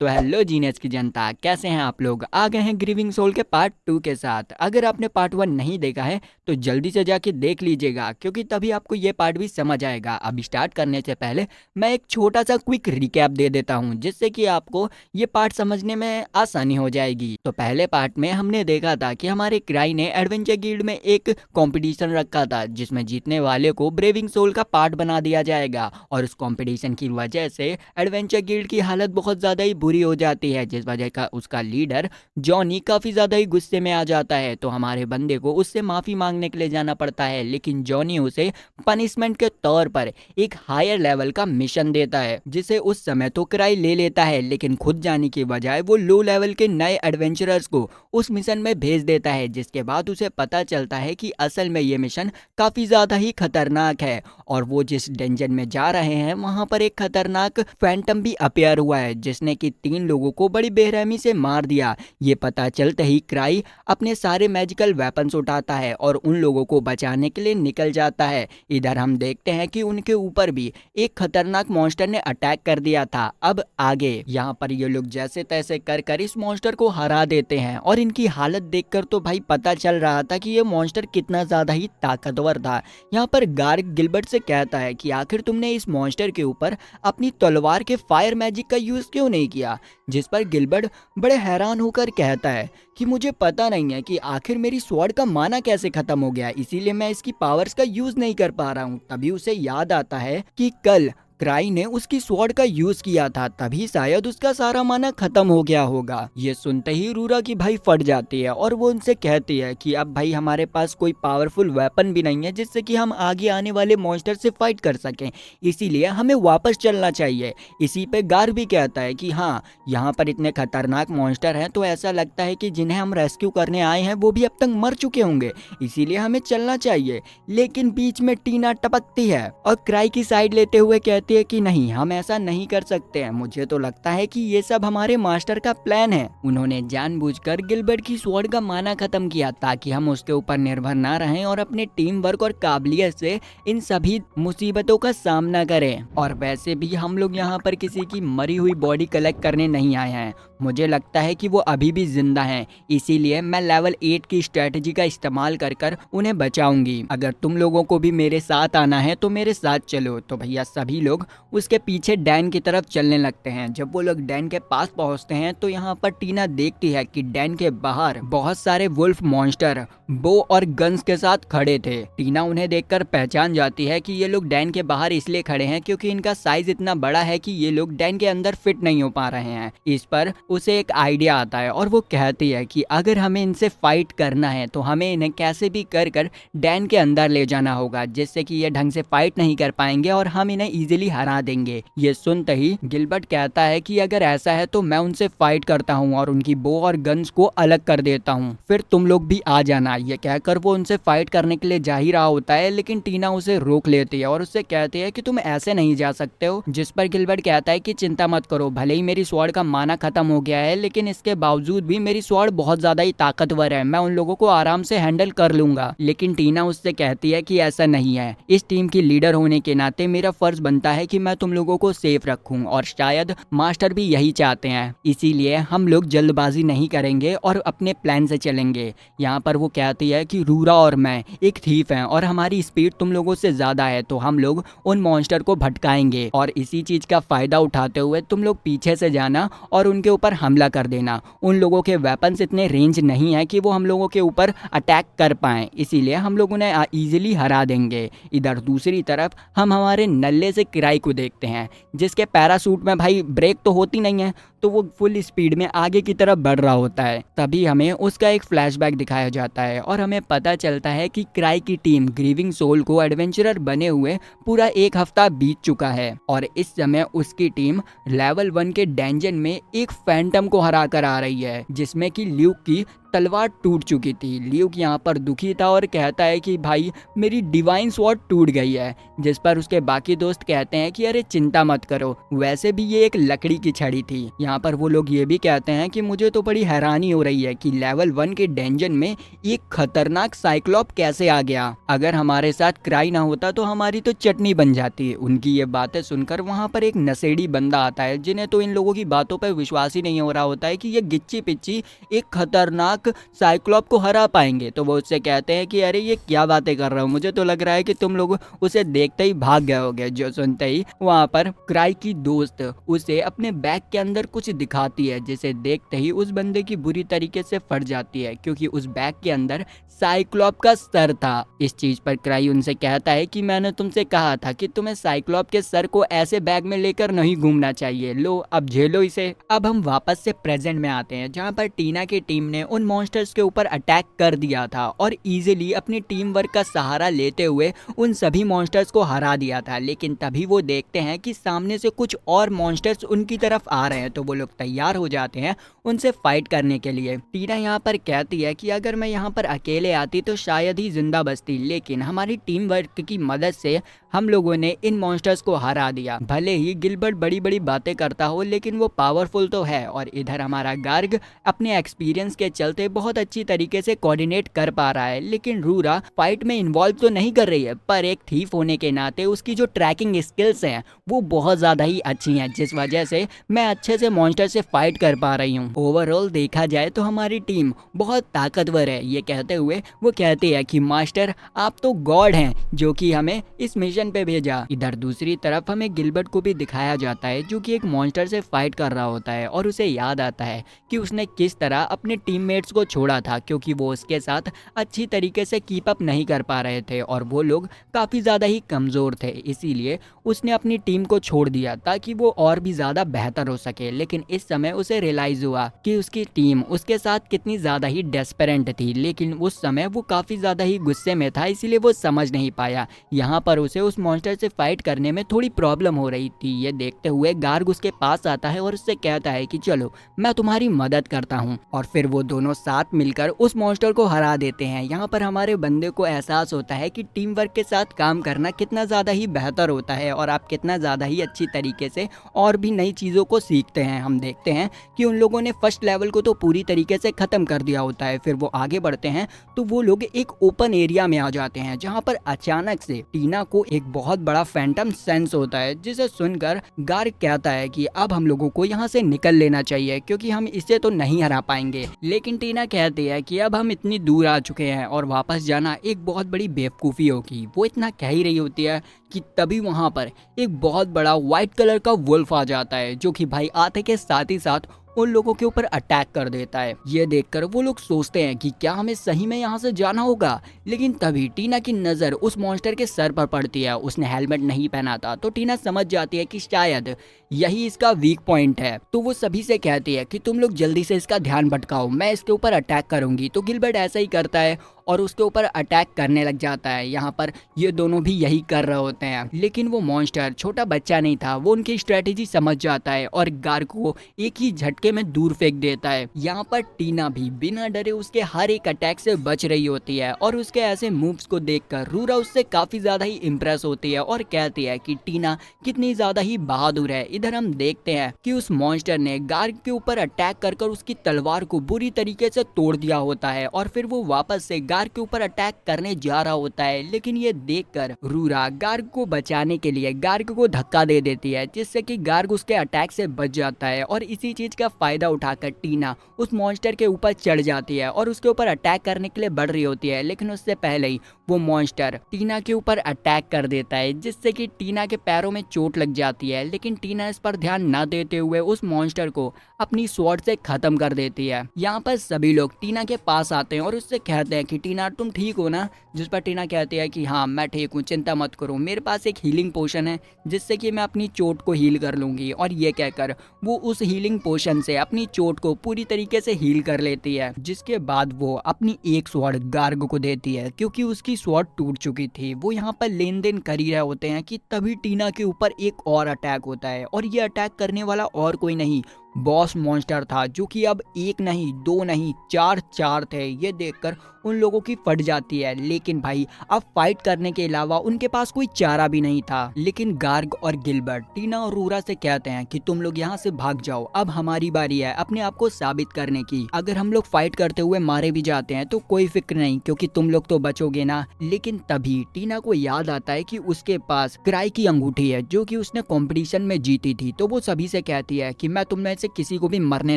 तो hello genius की जनता, कैसे हैं आप लोग। आ गए हैं ग्रीविंग सोल के पार्ट 2 के साथ। अगर आपने पार्ट 1 नहीं देखा है तो जल्दी से जाके देख लीजिएगा, क्योंकि तभी आपको ये पार्ट भी समझ आएगा। अभी स्टार्ट करने से पहले मैं एक छोटा सा क्विक रिकैप दे देता हूँ, जिससे कि आपको ये पार्ट समझने में आसानी हो जाएगी। तो पहले पार्ट में हमने देखा था कि हमारे क्राई ने एडवेंचर गिल्ड में एक कंपटीशन रखा था, जिसमें जीतने वाले को ब्रेविंग सोल का पार्ट बना दिया जाएगा। और उस कंपटीशन की वजह से एडवेंचर गिल्ड की हालत बहुत ज़्यादा ही बुरी हो जाती है, जिस वजह का उसका लीडर जॉनी काफ़ी ज़्यादा ही गुस्से में आ जाता है। तो हमारे बंदे को उससे माफ़ी मांगने के लिए जाना पड़ता है, लेकिन जॉनी उसे पनिशमेंट के तौर पर एक हायर लेवल का मिशन देता है, जिसे उस समय तो क्राई ले लेता है, लेकिन खुद जाने की बजाय वो लो लेवल के नए एडवेंचरर्स को उस मिशन में भेज देता है। जिसके बाद उसे पता चलता है कि असल में ये मिशन काफ़ी ज़्यादा ही खतरनाक है, और वो जिस डेंजन में जा रहे हैं वहाँ पर एक खतरनाक फैंटम भी अपेयर हुआ है, जिसने कि 3 लोगों को बड़ी बेरहमी से मार दिया। ये पता चलते ही क्राई अपने सारे मैजिकल वेपन्स उठाता है और उन लोगों को बचाने के लिए निकल जाता है। इधर हम देखते हैं कि उनके ऊपर भी एक खतरनाक मॉन्स्टर ने अटैक कर दिया था। अब आगे यहाँ पर ये लोग जैसे तैसे कर कर इस मॉन्स्टर को हरा देते हैं, और इनकी हालत देखकर तो भाई पता चल रहा था कि ये मॉन्स्टर कितना ज्यादा ही ताकतवर था। यहाँ पर गार्ग गिलबर्ट से कहता है कि आखिर तुमने इस मॉन्स्टर के ऊपर अपनी तलवार के फायर मैजिक का यूज क्यों नहीं किया। जिस पर गिलबर्ट बड़े हैरान होकर कहता है कि मुझे पता नहीं है कि आखिर मेरी स्वॉर्ड का माना कैसे खत्म हो गया, इसीलिए मैं इसकी पावर्स का यूज नहीं कर पा रहा हूँ। तभी उसे याद आता है कि कल क्राई ने उसकी स्वॉर्ड का यूज किया था, तभी शायद उसका सारा माना खत्म हो गया होगा। ये सुनते ही रूरा की भाई फट जाती है, और वो उनसे कहती है कि अब भाई हमारे पास कोई पावरफुल वेपन भी नहीं है जिससे कि हम आगे आने वाले मॉन्स्टर से फाइट कर सकें, इसीलिए हमें वापस चलना चाहिए। इसी पे गार भी कहता है कि हाँ, यहाँ पर इतने खतरनाक मॉन्स्टर हैं, तो ऐसा लगता है कि जिन्हें हम रेस्क्यू करने आए हैं वो भी अब तक मर चुके होंगे, इसीलिए हमें चलना चाहिए। लेकिन बीच में टीना टपकती है और क्राई की साइड लेते हुए कहती है कि नहीं, हम ऐसा नहीं कर सकते हैं। मुझे तो लगता है कि ये सब हमारे मास्टर का प्लान है। उन्होंने जानबूझकर गिलबर्ट की स्वॉर्ड का माना खत्म किया ताकि हम उसके ऊपर निर्भर ना रहें और अपने टीम वर्क और काबिलियत से इन सभी मुसीबतों का सामना करें। और वैसे भी हम लोग यहाँ पर किसी की मरी हुई बॉडी कलेक्ट करने नहीं आए हैं। मुझे लगता है कि वो अभी भी जिंदा हैं, इसीलिए मैं लेवल 8 की स्ट्रेटजी का इस्तेमाल कर कर उन्हें बचाऊंगी। अगर तुम लोगों को भी मेरे साथ आना है तो मेरे साथ चलो। तो भैया सभी लोग उसके पीछे डैन की तरफ चलने लगते हैं। जब वो लोग डैन के पास पहुंचते हैं तो यहाँ पर टीना देखती है कि डैन के बाहर बहुत सारे वुल्फ मॉन्स्टर बो और गन्स के साथ खड़े थे। टीना उन्हें देखकर पहचान जाती है कि ये लोग डैन के बाहर इसलिए खड़े हैं क्योंकि इनका साइज इतना बड़ा है कि ये लोग डैन के अंदर फिट नहीं हो पा रहे हैं। इस पर उसे एक आइडिया आता है और वो कहती है कि अगर हमें इनसे फाइट करना है तो हमें इन्हें कैसे भी कर कर डैन के अंदर ले जाना होगा, जिससे कि ये ढंग से फाइट नहीं कर पाएंगे और हम इन्हें इजीली हरा देंगे। ये सुनते ही गिलबर्ट कहता है कि अगर ऐसा है तो मैं उनसे फाइट करता हूँ और उनकी बो और गन्स को अलग कर देता हूँ, फिर तुम लोग भी आ जाना। ये कहकर वो उनसे फाइट करने के लिए जा ही रहा होता है, लेकिन टीना उसे रोक लेती है और उससे कहती है कि तुम ऐसे नहीं जा सकते हो। जिस पर गिलबर्ट कहता है कि चिंता मत करो, भले ही मेरी स्वॉर्ड का माना खत्म हो गया है, लेकिन इसके बावजूद भी मेरी स्वॉर्ड बहुत ज्यादा ही ताकतवर है, मैं उन लोगों को आराम से हैंडल कर लूंगा। लेकिन टीना उससे कहती है कि ऐसा नहीं है, इस टीम की लीडर होने के नाते मेरा फर्ज बनता है कि मैं तुम लोगों को सेफ रखूं, और शायद मास्टर भी यही चाहते हैं, इसीलिए हम लोग जल्दबाजी नहीं करेंगे और अपने प्लान से चलेंगे। यहाँ पर वो कहती है कि रूरा और मैं एक थीफ हैं और हमारी स्पीड तुम लोगों से ज्यादा है, तो हम लोग उन मॉन्स्टर को भटकाएंगे, और इसी चीज का फायदा उठाते हुए तुम लोग पीछे से जाना और उनके ऊपर हमला कर देना। उन लोगों के वेपन्स इतने रेंज नहीं है कि वो हम लोगों के ऊपर अटैक कर पाएं, इसीलिए हम लोग उन्हें इजीली हरा देंगे। इधर दूसरी तरफ हम हमारे नल्ले से क्राई को देखते हैं, जिसके पैरासूट में भाई ब्रेक तो होती नहीं है, तो वो फुल स्पीड में आगे की तरफ बढ़ रहा होता है। तभी हमें उसका एक फ्लैशबैक दिखाया जाता है और हमें पता चलता है कि क्राई की टीम ग्रीविंग सोल को एडवेंचरर बने हुए पूरा 1 हफ्ता बीत चुका है, और इस समय उसकी टीम लेवल 1 के डेंजन में एक फैंटम को हरा कर आ रही है, जिसमें कि ल्यूक की तलवार टूट चुकी थी। ल्यूक यहाँ पर दुखी था और कहता है कि भाई मेरी डिवाइन स्वॉर्ड टूट गई है, जिस पर उसके बाकी दोस्त कहते हैं कि अरे चिंता मत करो, वैसे भी ये एक लकड़ी की छड़ी थी। यहाँ पर वो लोग ये भी कहते हैं कि मुझे तो बड़ी हैरानी हो रही है कि लेवल 1 के डेंजन में एक खतरनाक साइक्लोप कैसे आ गया। अगर हमारे साथ क्राई ना होता तो हमारी तो चटनी बन जाती। उनकी ये बातें सुनकर वहाँ पर एक नशेड़ी बंदा आता है, जिन्हें तो इन लोगों की बातों पर विश्वास ही नहीं हो रहा होता है कि ये गिच्ची पिच्ची एक खतरनाक साइक्लोप को हरा पाएंगे। तो वो उससे कहते हैं कि अरे ये क्या बातें कर रहे हो, मुझे तो लग रहा है कि तुम लोग उसे देखते ही भाग गए होगे। जो सुनते ही वहाँ पर क्राई की दोस्त उसे अपने बैग के अंदर कुछ दिखाती है, जिसे देखते ही उस बंदे की बुरी तरीके से फट जाती है, क्योंकि उस बैग के अंदर साइक्लोप का सर था। इस चीज पर क्राई उनसे कहता है कि मैंने तुमसे कहा था कि तुम्हें साइक्लोप के सर को ऐसे बैग में लेकर नहीं घूमना चाहिए, लो अब झेलो इसे। अब हम वापस से प्रेजेंट में आते हैं, जहाँ पर टीना की टीम ने उन मॉन्स्टर्स के ऊपर अटैक कर दिया था और इजीली अपनी टीम वर्क का सहारा लेते हुए उन सभी मॉन्स्टर्स को हरा दिया था। लेकिन तभी वो देखते हैं कि सामने से कुछ और मॉन्स्टर्स उनकी तरफ आ रहे हैं, तो वो लोग तैयार हो जाते हैं उनसे फाइट करने के लिए। टीना यहाँ पर कहती है कि अगर मैं यहाँ पर अकेले आती तो शायद ही जिंदा बचती, लेकिन हमारी टीम वर्क की मदद से हम लोगों ने इन मॉन्स्टर्स को हरा दिया। भले ही गिलबर्ट बड़ी बड़ी बातें करता हो, लेकिन वो पावरफुल तो है। और इधर हमारा गार्ग अपने एक्सपीरियंस के चलते बहुत अच्छी तरीके से कोऑर्डिनेट कर पा रहा है। लेकिन रूरा फाइट में इन्वॉल्व तो नहीं कर रही है, पर एक थीफ होने के नाते उसकी जो ट्रैकिंग स्किल्स हैं वो बहुत ज्यादा ही अच्छी हैं, जिस वजह से मैं अच्छे से मॉन्स्टर से फाइट कर पा रही हूँ। ओवरऑल देखा जाए तो हमारी टीम बहुत ताकतवर है। ये कहते हुए वो कहते हैं कि मास्टर आप तो गॉड हैं जो कि हमें इस मिशन पे भेजा। इधर दूसरी तरफ हमें गिलबर्ट को भी दिखाया जाता है, जो कि एक मॉन्स्टर से फाइट कर रहा होता है और उसे याद आता है कि उसने किस तरह अपने टीममेट्स को छोड़ा था, क्योंकि वो उसके साथ अच्छी तरीके से कीप अप नहीं कर पा रहे थे और वो लोग काफी ज्यादा ही कमजोर थे। इसीलिए उसने अपनी टीम को छोड़ दिया ताकि वो और भी ज्यादा बेहतर हो सके। लेकिन इस समय उसे रियलाइज हुआ कि उसकी टीम उसके साथ कितनी ज्यादा ही डेस्परेंट थी, लेकिन उस समय वो काफी ज्यादा ही गुस्से में था, इसीलिए वो समझ नहीं पाया। यहाँ पर उसे उस मॉन्स्टर से फाइट करने में थोड़ी प्रॉब्लम हो रही थी। ये देखते हुए गार्ग उसके पास आता है और उससे कहता है कि चलो मैं तुम्हारी मदद करता हूँ, और फिर वो दोनों साथ मिलकर उस मॉन्स्टर को हरा देते हैं। यहाँ पर हमारे बंदे को एहसास होता है कि टीम वर्क के साथ काम करना कितना ज्यादा ही बेहतर होता है और आप कितना ज्यादा ही अच्छी तरीके से और भी नई चीजों को सीखते हैं। हम देखते हैं कि उन लोगों ने फर्स्ट लेवल को तो पूरी तरीके से खत्म कर दिया होता है। फिर वो आगे बढ़ते हैं तो वो लोग एक ओपन एरिया में आ जाते हैं, जहाँ पर अचानक से टीना को एक बहुत बड़ा फैंटम सेंस होता है, जिसे सुनकर गार्ग कहता है कि अब हम लोगों को यहाँ से निकल लेना चाहिए, क्योंकि हम इसे तो नहीं हरा पाएंगे। लेकिन टीना कहती है कि अब हम इतनी दूर आ चुके हैं और वापस जाना एक बहुत बड़ी बेवकूफ़ी होगी। वो इतना कह ही रही होती है कि तभी वहाँ पर एक बहुत बड़ा व्हाइट कलर का वुल्फ आ जाता है, जो कि भाई आते के साथ ही साथ उन लोगों के ऊपर अटैक कर देता है। ये देखकर वो लोग सोचते हैं कि क्या हमें सही में यहाँ से जाना होगा। लेकिन तभी टीना की नज़र उस मॉन्स्टर के सर पर पड़ती है। उसने हेलमेट नहीं पहना था, तो टीना समझ जाती है कि शायद यही इसका वीक पॉइंट है। तो वो सभी से कहती है कि तुम लोग जल्दी से इसका ध्यान भटकाओ, मैं इसके ऊपर अटैक करूंगी। तो गिलबर्ट ऐसा ही करता है और उसके ऊपर अटैक करने लग जाता है। यहाँ पर ये दोनों भी यही कर रहे होते हैं, लेकिन वो मॉन्स्टर छोटा बच्चा नहीं था। वो उनकी स्ट्रेटेजी समझ जाता है और गार्ग को एक ही झटके में दूर फेंक देता है। यहाँ पर टीना भी बिना डरे उसके हर एक अटैक से बच रही होती है और उसके ऐसे मूव्स को देखकर रूरा उससे काफी ज्यादा ही इम्प्रेस होती है और कहती है कि टीना कितनी ज्यादा ही बहादुर है। इधर हम देखते हैं कि उस मॉन्स्टर ने गार्ग के ऊपर अटैक कर उसकी तलवार को बुरी तरीके से तोड़ दिया होता है और फिर वो वापस से गार्ग के ऊपर अटैक करने जा रहा होता है। लेकिन ये देखकर रूरा गार्ग को बचाने के लिए गार्ग को धक्का दे देती है, जिससे कि गार्ग उसके अटैक से बच जाता है। और इसी चीज का फायदा उठाकर टीना उस मॉन्स्टर के ऊपर चढ़ जाती है और उसके ऊपर अटैक करने के लिए बढ़ रही होती है। लेकिन उससे पहले ही वो मॉन्स्टर टीना के ऊपर अटैक कर देता है, जिससे कि टीना के पैरों में चोट लग जाती है। लेकिन टीना इस पर ध्यान न देते हुए उस मॉन्स्टर को अपनी स्वॉर्ड से खत्म कर देती है। यहाँ पर सभी लोग टीना के पास आते हैं और उससे कहते हैं कि टीना तुम ठीक हो ना। जिस पर टीना कहती है कि हाँ मैं ठीक हूँ, चिंता मत करो, मेरे पास एक हीलिंग पोशन है जिससे कि मैं अपनी चोट को हील कर लूंगी। और ये कहकर वो उस हीलिंग पोशन से अपनी चोट को पूरी तरीके से हील कर लेती है, जिसके बाद वो अपनी एक स्वॉर्ड गार्ग को देती है, क्योंकि उसकी स्वॉर्ड टूट चुकी थी। वो यहाँ पर लेन देन कर ही रहे होते हैं कि तभी टीना के ऊपर एक और अटैक होता है और ये अटैक करने वाला और कोई नहीं, बॉस मॉन्स्टर था, जो कि अब एक नहीं, दो नहीं, चार चार थे। ये देखकर उन लोगों की फट जाती है, लेकिन भाई अब फाइट करने के अलावा उनके पास कोई चारा भी नहीं था। लेकिन गार्ग और गिलबर्ट टीना और रूरा से कहते हैं कि तुम लोग यहाँ से भाग जाओ, अब हमारी बारी है अपने आप को साबित करने की। अगर हम लोग फाइट करते हुए मारे भी जाते हैं तो कोई फिक्र नहीं, क्योंकि तुम लोग तो बचोगे ना। लेकिन तभी टीना को याद आता है कि उसके पास क्राई की अंगूठी है, जो कि उसने कंपटीशन में जीती थी। तो वो सभी से कहती है कि मैं तुम में से किसी को भी मरने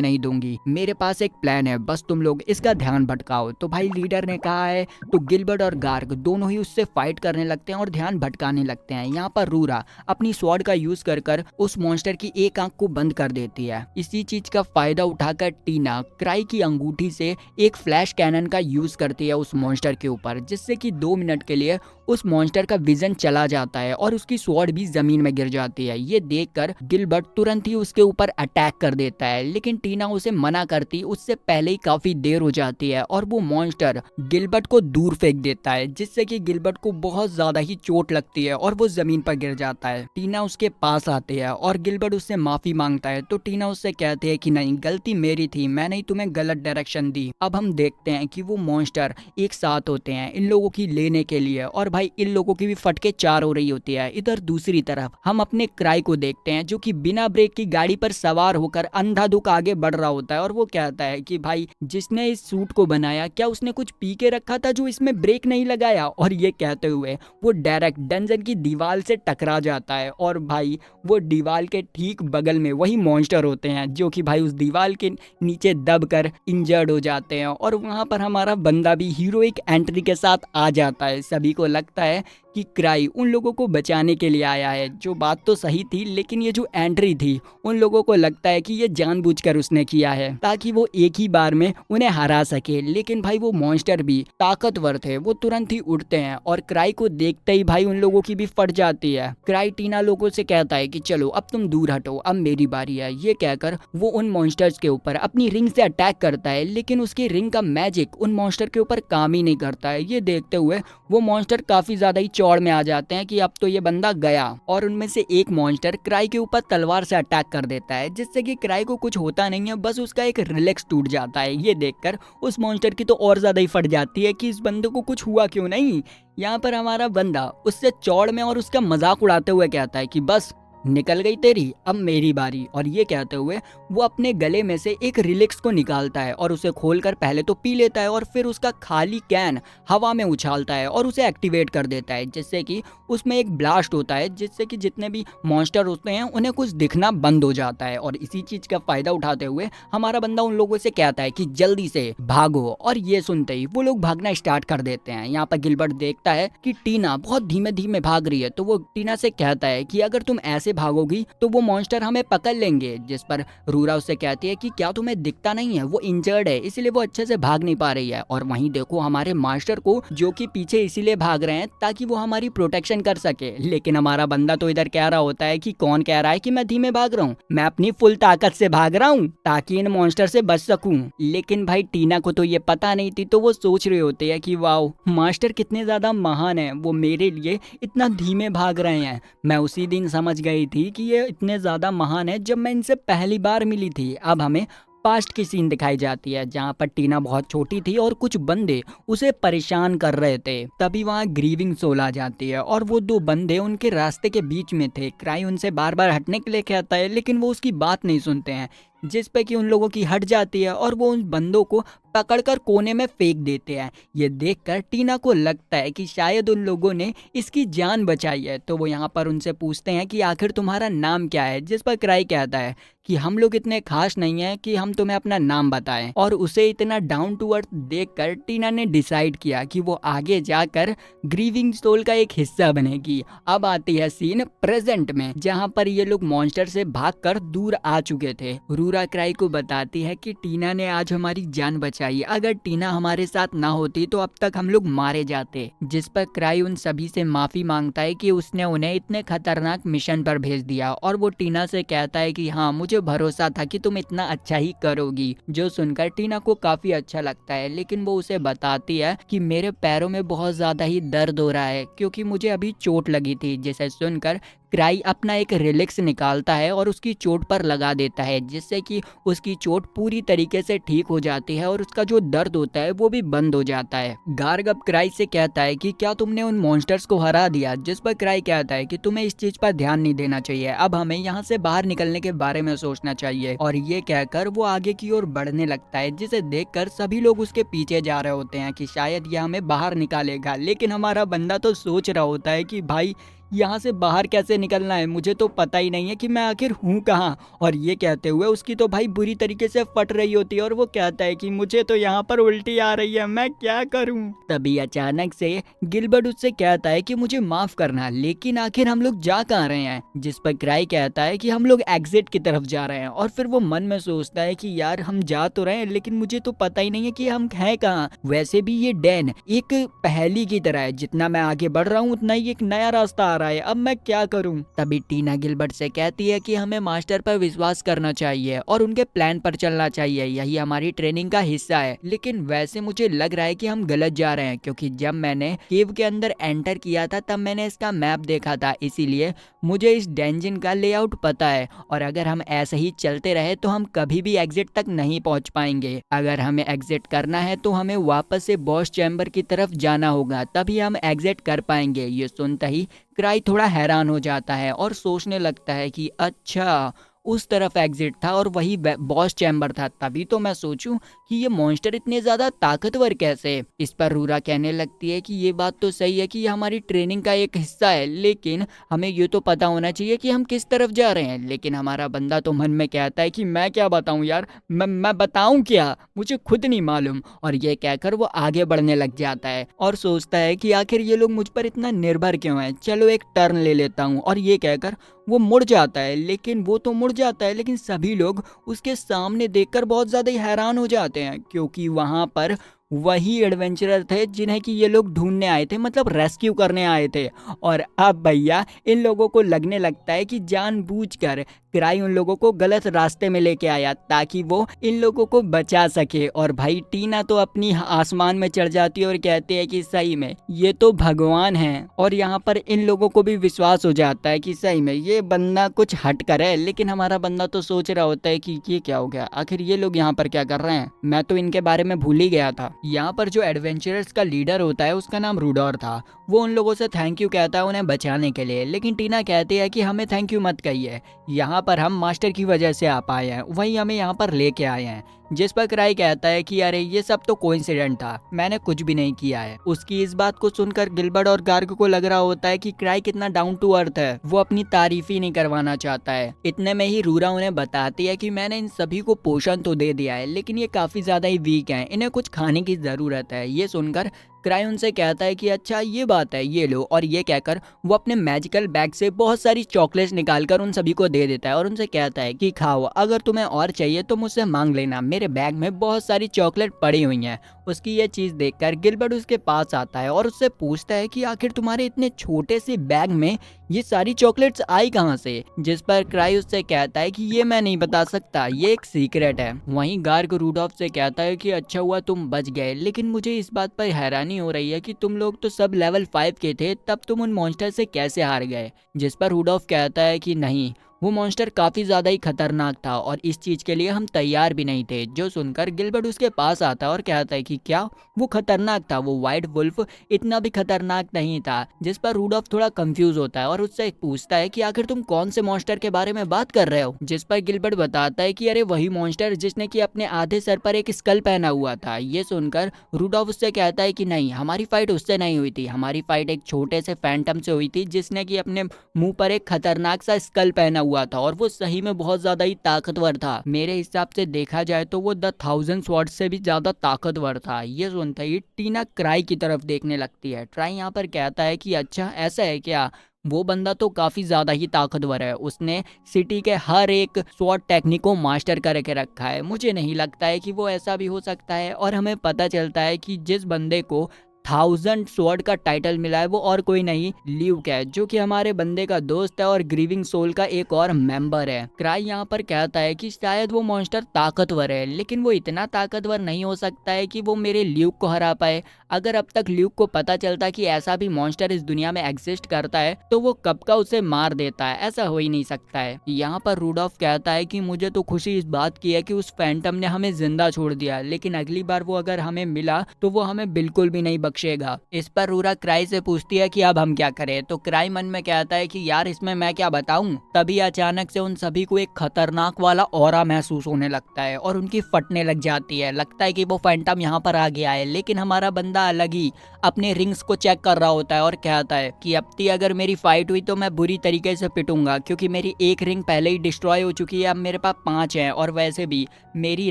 नहीं दूंगी, मेरे पास एक प्लान है, बस तुम लोग इसका ध्यान भटकाओ। तो भाई लीडर ने कहा है, तो गिलबर्ट और गार्ग दोनों ही उससे फाइट करने लगते हैं और ध्यान भटकाने लगते हैं। यहाँ पर रूरा अपनी स्वॉर्ड का यूज कर उस मॉन्स्टर की एक आंख को बंद कर देती है। इसी चीज का फायदा उठाकर टीना क्राई की अंगूठी से एक फ्लैश कैनन का यूज करती है उस मॉन्स्टर के ऊपर, जिससे कि 2 मिनट के लिए उस मॉन्स्टर का विजन चला जाता है और उसकी स्वॉर्ड भी जमीन में गिर जाती है। ये देखकर गिलबर्ट तुरंत ही उसके ऊपर अटैक कर देता है, लेकिन टीना उसे मना करती उससे पहले ही काफी देर हो जाती है और वो मॉन्स्टर गिलबर्ट को दूर फेंक देता है, जिससे कि गिलबर्ट को बहुत ज्यादा ही चोट लगती है और वो जमीन पर गिर जाता है। टीना उसके पास आती है और गिलबर्ट उससे माफी मांगता है, तो टीना उससे कहती है कि नहीं, गलती मेरी थी, मैंने ही तुम्हें गलत डायरेक्शन दी। अब हम देखते हैं कि वो मॉन्स्टर एक साथ होते हैं इन लोगों की लेने के लिए, और भाई इन लोगों की भी फटके चार हो रही होती है। इधर दूसरी तरफ हम अपने क्राई को देखते हैं, जो कि बिना ब्रेक की गाड़ी पर सवार होकर अंधाधुक आगे बढ़ रहा होता है, और वो कहता है कि भाई जिसने इस सूट को बनाया, क्या उसने कुछ पी के रखा था जो इसमें ब्रेक नहीं लगाया। और ये कहते हुए वो डायरेक्ट डंजन की दीवार से टकरा जाता है, और भाई वो दीवार के ठीक बगल में वही मॉन्स्टर होते हैं, जो कि भाई उस दीवार के नीचे दबकर इंजर्ड हो जाते हैं। और वहां पर हमारा बंदा भी हीरोइक एंट्री के साथ आ जाता है। सभी को लगता है कि क्राई उन लोगों को बचाने के लिए आया है, जो बात तो सही थी, लेकिन ये जो एंट्री थी उन लोगों को लगता है कि ये जानबूझकर उसने किया है ताकि वो एक ही बार में उन्हें हरा सके। लेकिन भाई वो मॉन्स्टर भी ताकतवर थे, वो तुरंत ही उठते हैं और क्राई को देखते ही भाई उन लोगों की भी फट जाती है। क्राई टीना लोगों से कहता है कि चलो अब तुम दूर हटो, अब मेरी बारी है। ये कहकर वो उन मॉन्स्टर्स के ऊपर अपनी रिंग से अटैक करता है, लेकिन उसकी रिंग का मैजिक उन मॉन्स्टर के ऊपर काम ही नहीं करता है। ये देखते हुए वो मॉन्स्टर काफी ज्यादा ही चौड़ में आ जाते हैं कि अब तो ये बंदा गया, और उनमें से एक मॉन्स्टर क्राई के ऊपर तलवार से अटैक कर देता है, जिससे कि क्राई को कुछ होता नहीं है, बस उसका एक रिलैक्स टूट जाता है। ये देखकर उस मॉन्स्टर की तो और ज्यादा ही फट जाती है कि इस बंदे को कुछ हुआ क्यों नहीं। यहाँ पर हमारा बंदा उससे चौड़ में और उसका मजाक उड़ाते हुए कहता है कि बस निकल गई तेरी, अब मेरी बारी। और ये कहते हुए वो अपने गले में से एक रिलिक्स को निकालता है और उसे खोलकर पहले तो पी लेता है, और फिर उसका खाली कैन हवा में उछालता है और उसे एक्टिवेट कर देता है, जिससे कि उसमें एक ब्लास्ट होता है, जिससे कि जितने भी मॉन्स्टर होते हैं उन्हें कुछ दिखना बंद हो जाता है। और इसी चीज का फायदा उठाते हुए हमारा बंदा उन लोगों से कहता है कि जल्दी से भागो, और ये सुनते ही वो लोग भागना स्टार्ट कर देते हैं। यहाँ पर गिलबर्ट देखता है कि टीना बहुत धीमे धीमे भाग रही है, तो वो टीना से कहता है कि अगर तुम ऐसे भागोगी तो वो मॉन्स्टर हमें पकड़ लेंगे। जिस पर रूरा उससे कहती है कि क्या तुम्हें दिखता नहीं है, वो इंजर्ड है, इसीलिए वो अच्छे से भाग नहीं पा रही है। और वहीं देखो हमारे मास्टर को, जो कि पीछे इसीलिए भाग रहे हैं ताकि वो हमारी प्रोटेक्शन कर सके। लेकिन हमारा बंदा तो इधर कह रहा होता है कि कौन कह रहा है कि मैं धीमे भाग रहा हूँ, मैं अपनी फुल ताकत से भाग रहा हूँ ताकि इन मॉन्स्टर से बच सकूं। लेकिन भाई टीना को तो ये पता नहीं थी, तो वो सोच रहे होते हैं कि वाओ, मास्टर कितने ज्यादा महान है, वो मेरे लिए इतना धीमे भाग रहे हैं। मैं उसी दिन समझ गई थी कि ये इतने ज्यादा महान है जब मैं इनसे पहली बार मिली थी। अब हमें पास्ट की सीन दिखाई जाती है, जहाँ पर टीना बहुत छोटी थी और कुछ बंदे उसे परेशान कर रहे थे। तभी वहाँ ग्रीविंग सोल आ जाती है और वो 2 बंदे उनके रास्ते के बीच में थे। क्राई उनसे बार बार हटने के लिए कहता है, लेकिन वो उसकी बात नहीं सुनते हैं, जिस पे कि उन लोगों की हट जाती है और वो उन बंदों को पकड़कर कोने में फेंक देते हैं। ये देखकर टीना को लगता है कि शायद उन लोगों ने इसकी जान बचाई है, तो वो यहाँ पर उनसे पूछते हैं कि आखिर तुम्हारा नाम क्या है। जिस पर क्राई कहता है कि हम लोग इतने खास नहीं है कि हम तुम्हें अपना नाम बताएं। और उसे इतना डाउन टू अर्थ देखकर टीना ने डिसाइड किया कि वो आगे जाकर ग्रीविंग सोल का एक हिस्सा बनेगी। अब आती है सीन प्रेजेंट में, जहाँ पर ये लोग मॉन्स्टर से भागकर दूर आ चुके थे। रूरा क्राई को बताती है कि टीना ने आज हमारी जान बचाई, अगर टीना हमारे साथ ना होती तो अब तक हम लोग मारे जाते। जिस पर क्राई उन सभी से माफी मांगता है कि उसने उन्हें इतने खतरनाक मिशन पर भेज दिया, और वो टीना से कहता है कि हाँ, मुझे भरोसा था कि तुम इतना अच्छा ही करोगी। जो सुनकर टीना को काफी अच्छा लगता है, लेकिन वो उसे बताती है कि मेरे पैरों में बहुत ज्यादा ही दर्द हो रहा है क्योंकि मुझे अभी चोट लगी थी। जिसे सुनकर क्राई अपना एक रिलिक्स निकालता है और उसकी चोट पर लगा देता है, जिससे कि उसकी चोट पूरी तरीके से ठीक हो जाती है और उसका जो दर्द होता है वो भी बंद हो जाता है। गार्ग अब क्राई से कहता है कि क्या तुमने उन मॉन्स्टर्स को हरा दिया, जिस पर क्राई कहता है कि तुम्हें इस चीज पर ध्यान नहीं देना चाहिए, अब हमें यहाँ से बाहर निकलने के बारे में सोचना चाहिए। और ये कहकर वो आगे की ओर बढ़ने लगता है, जिसे देखकर सभी लोग उसके पीछे जा रहे होते हैं कि शायद ये हमें बाहर निकालेगा। लेकिन हमारा बंदा तो सोच रहा होता है कि भाई यहाँ से बाहर कैसे निकलना है, मुझे तो पता ही नहीं है कि मैं आखिर हूँ कहाँ। और ये कहते हुए उसकी तो भाई बुरी तरीके से फट रही होती है और वो कहता है कि मुझे तो यहाँ पर उल्टी आ रही है, मैं क्या करूँ। तभी अचानक से गिलबर्ट उससे कहता है कि मुझे माफ करना, लेकिन आखिर हम लोग जा कहाँ रहे हैं, जिस पर क्राई कहता है कि हम लोग एग्जिट की तरफ जा रहे हैं। और फिर वो मन में सोचता है कि यार हम जा तो रहे हैं लेकिन मुझे तो पता ही नहीं है कि हम हैं कहाँ। वैसे भी ये डैन एक पहेली की तरह है, जितना मैं आगे बढ़ रहा हूँ उतना ही एक नया रास्ता आ रहा है, अब मैं क्या करूं। तभी टीना गिलबर्ट से कहती है कि हमें मास्टर पर विश्वास करना चाहिए और उनके प्लान पर चलना चाहिए, यही हमारी ट्रेनिंग का हिस्सा है। लेकिन वैसे मुझे लग रहा है कि हम गलत जा रहे हैं, क्योंकि जब मैंने केव के अंदर एंटर किया था तब मैंने इसका मैप देखा था, इसीलिए मुझे इस डेंजन का लेआउट पता है। और अगर हम ऐसे ही चलते रहे तो हम कभी भी एग्जिट तक नहीं पहुंच पाएंगे। अगर हमें एग्जिट करना है तो हमें वापस से बॉस चैम्बर की तरफ जाना होगा, तभी हम एग्जिट कर पाएंगे। ये सुनते ही क्राई थोड़ा हैरान हो जाता है और सोचने लगता है कि अच्छा उस तरफ एग्जिट था और वही बॉस चैम्बर था, तभी तो मैं सोचूं कि ये मॉन्स्टर इतने ज्यादा ताकतवर कैसे। इस पर रूरा कहने लगती है कि ये बात तो सही है कि ये हमारी ट्रेनिंग का एक हिस्सा है, लेकिन हमें ये तो पता होना चाहिए कि हम किस तरफ जा रहे हैं। लेकिन हमारा बंदा तो मन में कहता है कि मैं क्या बताऊं यार, मैं बताऊं क्या, मुझे खुद नहीं मालूम। और ये कहकर वो आगे बढ़ने लग जाता है और सोचता है कि आखिर ये लोग मुझ पर इतना निर्भर क्यों हैं, चलो एक टर्न ले लेता हूँ। और ये कहकर वो मुड़ जाता है, लेकिन वो तो मुड़ जाता है लेकिन सभी लोग उसके सामने देखकर बहुत ज्यादा ही हैरान हो जाते हैं, क्योंकि वहां पर वही एडवेंचरर थे जिन्हें कि ये लोग ढूंढने आए थे, मतलब रेस्क्यू करने आए थे। और अब भैया इन लोगों को लगने लगता है कि जानबूझकर क्राई उन लोगों को गलत रास्ते में लेके आया ताकि वो इन लोगों को बचा सके। और भाई टीना तो अपनी आसमान में चढ़ जाती है और कहती है कि सही में ये तो भगवान हैं। और यहाँ पर इन लोगों को भी विश्वास हो जाता है कि सही में ये बंदा कुछ हट कर है। लेकिन हमारा बंदा तो सोच रहा होता है कि ये क्या हो गया, आखिर ये लोग यहाँ पर क्या कर रहे हैं, मैं तो इनके बारे में भूल ही गया था। यहाँ पर जो एडवेंचरर्स का लीडर होता है उसका नाम रूडोर था, वो उन लोगों से थैंक यू कहता है उन्हें बचाने के लिए। लेकिन टीना कहती है कि हमें थैंक यू मत कहिए, यहाँ पर हम मास्टर की वजह से आ पाए हैं, वही हमें यहाँ पर लेके आए हैं। जिस पर क्राई कहता है कि अरे ये सब तो कोइंसिडेंट था, मैंने कुछ भी नहीं किया है। उसकी इस बात को सुनकर गिलबर्ट और गार्ग को लग रहा होता है कि क्राई कितना डाउन टू अर्थ है, वो अपनी तारीफ ही नहीं करवाना चाहता है। इतने में ही रूरा उन्हें बताती है कि मैंने इन सभी को पोषण तो दे दिया है, लेकिन ये काफी ज्यादा ही वीक हैं, इन्हें कुछ खाने की जरूरत है। ये सुनकर क्राई उनसे कहता है कि अच्छा ये बात है, ये लो। और ये कहकर वो अपने मैजिकल बैग से बहुत सारी चॉकलेट्स निकालकर उन सभी को दे देता है और उनसे कहता है कि खाओ, अगर तुम्हें और चाहिए तो मुझसे मांग लेना, मेरे बैग में बहुत सारी चॉकलेट पड़ी हुई हैं। उसकी ये चीज देखकर गिलबर्ट उसके पास आता है और उससे पूछता है कि आखिर तुम्हारे इतने छोटे से बैग में ये सारी चॉकलेट्स आई कहाँ से। जिस पर क्राई उससे कहता है कि ये मैं नहीं बता सकता, ये एक सीक्रेट है। वहीं गार्ग रूडोल्फ से कहता है कि अच्छा हुआ तुम बच गए, लेकिन मुझे इस बात पर हैरानी हो रही है कि तुम लोग तो सब लेवल 5 के थे, तब तुम उन मॉन्स्टर से कैसे हार गए। जिस पर रूडोल्फ कहता है कि नहीं, वो मॉन्स्टर काफी ज्यादा ही खतरनाक था और इस चीज के लिए हम तैयार भी नहीं थे। जो सुनकर गिलबर्ट उसके पास आता है और कहता है कि क्या वो खतरनाक था, वो व्हाइट वुल्फ इतना भी खतरनाक नहीं था। जिस पर रूडोल्फ थोड़ा कंफ्यूज होता है और उससे पूछता है कि आखिर तुम कौन से मॉन्स्टर के बारे में बात कर रहे हो। जिस पर गिलबर्ट बताता है कि अरे वही मॉन्स्टर जिसने कि अपने आधे सर पर एक स्कल पहना हुआ था। ये सुनकर रूडोल्फ उससे कहता है कि नहीं, हमारी फाइट उससे नहीं हुई थी, हमारी फाइट एक छोटे से फैंटम से हुई थी जिसने कि अपने मुंह पर एक खतरनाक सा स्कल पहना हुआ था और वो सही में बहुत ज्यादा ही ताकतवर था। मेरे हिसाब से देखा जाए तो वो द 1000 स्वॉर्ड से भी ज्यादा ताकतवर था। ये सुनते ही टीना क्राई की तरफ देखने लगती है। ट्राई यहाँ पर कहता है कि अच्छा ऐसा है क्या, वो बंदा तो काफी ज्यादा ही ताकतवर है, उसने सिटी के हर एक स्वॉर्ड टेक्निक को मास्टर करके रखा है। मुझे नहीं लगता है कि वो ऐसा भी हो सकता है। और हमें पता चलता है कि जिस बंदे को 1000 स्वॉर्ड का टाइटल मिला है वो और कोई नहीं ल्यूक है, जो कि हमारे बंदे का दोस्त है और ग्रीविंग सोल का एक और मेंबर है। क्राई यहाँ पर कहता है कि शायद वो मॉन्स्टर ताकतवर है, लेकिन वो इतना ताकतवर नहीं हो सकता है कि वो मेरे ल्यूक को हरा पाए। अगर अब तक ल्यूक को पता चलता कि ऐसा भी मॉन्स्टर इस दुनिया में एग्जिस्ट करता है तो वो कब का उसे मार देता है, ऐसा हो ही नहीं सकता है। यहाँ पर रूडोल्फ कहता है कि मुझे तो खुशी इस बात की है कि उस फैंटम ने हमें जिंदा छोड़ दिया, लेकिन अगली बार वो अगर हमें मिला तो वो हमें बिल्कुल भी नहीं बख्शेगा। इस पर रूरा क्राई से पूछती है कि अब हम क्या करें, तो क्राई मन में कहता है कि यार इसमें मैं क्या बताऊं। तभी अचानक से उन सभी को एक खतरनाक वाला ऑरा महसूस होने लगता है और उनकी फटने लग जाती है। लगता है कि वो फैंटम यहाँ पर आ गया है, लेकिन हमारा बंदा अलग ही अपने रिंग्स को चेक कर रहा होता है और कहता है कि अब ती अगर मेरी फाइट हुई तो मैं बुरी तरीके से पिटूंगा, क्योंकि मेरी एक रिंग पहले ही डिस्ट्रॉय हो चुकी है, अब मेरे पास 5 हैं और वैसे भी मेरी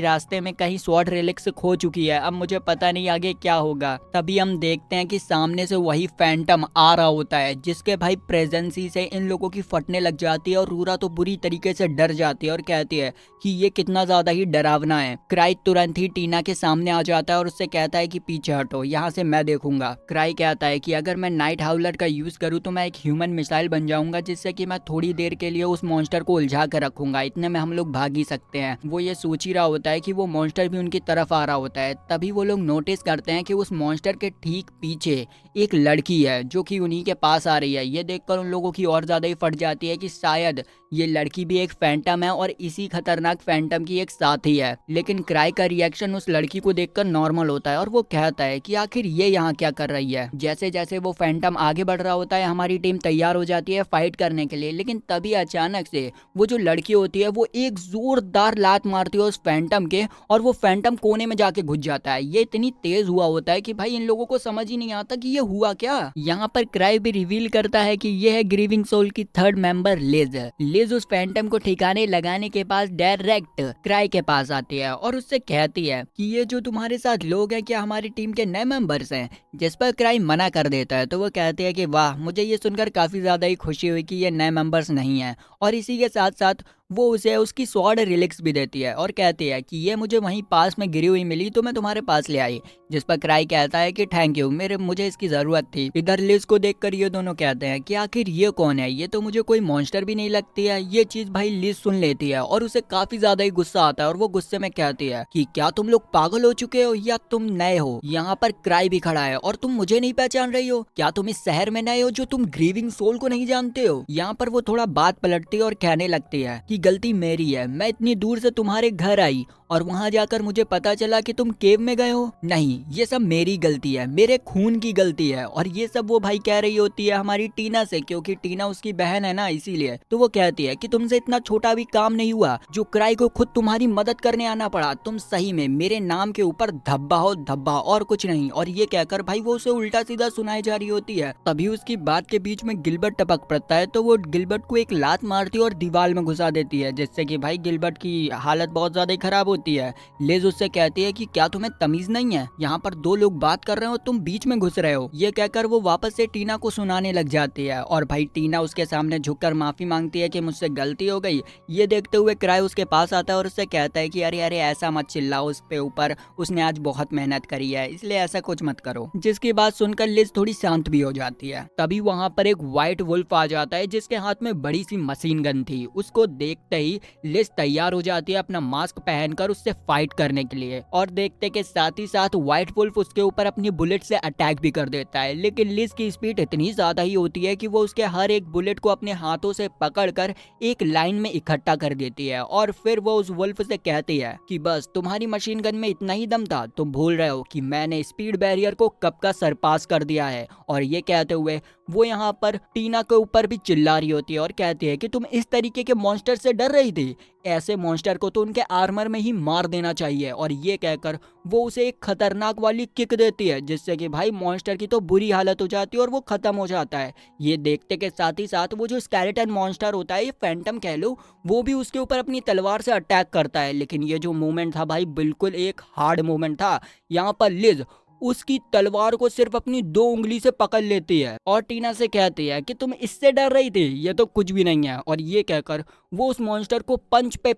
रास्ते में कहीं स्वॉर्ड रिलिक्स खो चुकी है, अब मुझे पता नहीं आगे क्या होगा। तभी हम देखते हैं कि सामने से वही फैंटम आ रहा होता है, जिसके भाई प्रेजेंस ही से इन लोगों की फटने लग जाती है और रूरा तो बुरी तरीके से डर जाती है और कहती है कि ये कितना ज्यादा ही डरावना है। क्राई तुरंत ही टीना के सामने आ जाता है और उससे कहता है कि पीछे हटो, यहाँ से मैं देखूंगा। क्राई कहता है कि अगर मैं नाइट हाउलर का यूज करूँ तो मैं एक ह्यूमन मिसाइल बन जाऊंगा, जिससे कि मैं थोड़ी देर के लिए उस मॉन्स्टर को उलझा कर रखूंगा, इतने में हम लोग भाग ही सकते हैं। वो ये सोच ही रहा होता है कि वो मॉन्स्टर भी उनकी तरफ आ रहा होता है। तभी वो लोग नोटिस करते हैं कि उस मॉन्स्टर के ठीक पीछे एक लड़की है जो कि उन्हीं के पास आ रही है। ये देखकर उन लोगों की और ज्यादा ही फट जाती है कि शायद ये लड़की भी एक फैंटम है और इसी खतरनाक फैंटम की एक साथी है। लेकिन क्राई का रिएक्शन उस लड़की को देखकर नॉर्मल होता है और वो कहता है कि आखिर ये यहाँ क्या कर रही है। जैसे जैसे वो फैंटम आगे बढ़ रहा होता है हमारी टीम तैयार हो जाती है फाइट करने के लिए, लेकिन तभी अचानक से वो जो लड़की होती है वो एक जोरदार लात मारती है उस फैंटम के और वो फैंटम कोने में जाके घुस जाता है। ये इतनी तेज हुआ होता है कि भाई इन लोगों को समझ ही नहीं आता कि ये हुआ क्या। यहाँ पर क्राई भी रिवील करता है कि ये है ग्रीविंग सोल की थर्ड मेंबर लिज। लिज उस फैंटम को ठिकाने लगाने के बाद डायरेक्ट क्राई के पास आती है और उससे कहती है कि ये जो तुम्हारे साथ लोग हैं क्या हमारी टीम के नए मेंबर्स हैं। जिस पर क्राई मना कर देता है तो वो कहते हैं कि वाह, मुझे ये सुनकर काफी ज्यादा ही खुशी हुई कि ये नए मेंबर्स नहीं हैं, और इसी के साथ साथ वो उसे उसकी स्वॉर्ड रिलिक्स भी देती है और कहती है कि ये मुझे वहीं पास में गिरी हुई मिली तो मैं तुम्हारे पास ले आई। जिस पर क्राई कहता है कि थैंक यू, मुझे इसकी जरूरत थी। इधर लिज को देखकर ये दोनों कहते हैं कि आखिर ये कौन है, ये तो मुझे कोई मॉन्स्टर भी नहीं लगती है। ये चीज भाई लिज सुन लेती है और उसे काफी ज्यादा ही गुस्सा आता है और वो गुस्से में कहती है कि क्या तुम लोग पागल हो चुके हो या तुम नए हो। यहाँ पर क्राई भी खड़ा है और तुम मुझे नहीं पहचान रही हो, क्या तुम इस शहर में नए हो जो तुम ग्रीविंग सोल को नहीं जानते हो। यहाँ पर वो थोड़ा बात पलटती है और कहने लगती है कि गलती मेरी है, मैं इतनी दूर से तुम्हारे घर आई और वहां जाकर मुझे पता चला कि तुम केव में गए हो। नहीं, ये सब मेरी गलती है, मेरे खून की गलती है। और ये सब वो भाई कह रही होती है हमारी टीना से, क्योंकि टीना उसकी बहन है ना, इसीलिए। तो वो कहती है कि तुमसे इतना छोटा भी काम नहीं हुआ जो क्राई को खुद तुम्हारी मदद करने आना पड़ा। तुम सही में मेरे नाम के ऊपर धब्बा हो, धब्बा, और कुछ नहीं। और ये कहकर भाई वो उसे उल्टा सीधा सुनाई जा रही होती है। तभी उसकी बात के बीच में गिलबर्ट टपक पड़ता है तो वो गिलबर्ट को एक लात मारती है और दीवार में घुसा देती है, जिससे कि भाई गिलबर्ट की हालत बहुत ज्यादा खराब होती है। लिज उससे कहती है कि क्या तुम्हें तमीज नहीं है, यहाँ पर दो लोग बात कर रहे हो, तुम बीच में घुस रहे हो। ये कहकर वो वापस से टीना को सुनाने लग जाती है और भाई टीना उसके सामने झुककर माफी मांगती है कि मुझसे गलती हो गई। ये देखते हुए क्राई उसके पास आता है और उससे कहता है कि अरे अरे ऐसा मत चिल्लाओ उस पे ऊपर, उसने आज बहुत मेहनत करी है, इसलिए ऐसा कुछ मत करो। जिसकी बात सुनकर लिज थोड़ी शांत भी हो जाती है। तभी वहाँ पर एक व्हाइट वुल्फ आ जाता है जिसके हाथ में बड़ी सी मशीन गन थी। उसको देखते ही लिज तैयार हो जाती है अपना मास्क पहनकर उससे फाइट करने के लिए, और देखते के साथ ही साथ व्हाइट वुल्फ उसके ऊपर अपनी बुलेट से अटैक भी कर देता है। लेकिन लिज की स्पीड इतनी ज्यादा ही होती है कि वो उसके हर एक बुलेट को अपने हाथों से पकड़कर एक लाइन में इकट्ठा कर देती है। और फिर वो उस वुल्फ से कहती है कि बस तुम्हारी मशीन गन में इतना ही दम था, तुम भूल रहे हो कि मैंने स्पीड बैरियर को कब का सरपास कर दिया है। और ये कहते हुए वो यहाँ पर टीना के ऊपर भी चिल्ला रही होती है और कहती है कि तुम इस तरीके के मॉन्स्टर से डर रही थी, ऐसे मॉन्स्टर को तो उनके आर्मर में ही मार देना चाहिए। और ये कहकर वो उसे एक खतरनाक वाली किक देती है, जिससे कि भाई मॉन्स्टर की तो बुरी हालत हो जाती है और वो खत्म हो जाता है। ये देखते के साथ ही साथ वो जो स्केलेटन मॉन्स्टर होता है, ये फैंटम कह लो, वो भी उसके ऊपर अपनी तलवार से अटैक करता है। लेकिन ये जो मूवमेंट था भाई बिल्कुल एक हार्ड मूवमेंट था। यहाँ पर लिज उसकी तलवार को सिर्फ अपनी 2 उंगली से पकड़ लेती है और टीना से कहती है कि तुम इससे डर रही थी, ये तो कुछ भी नहीं है। और ये कहकर वो उस मॉन्स्टर को पंच पे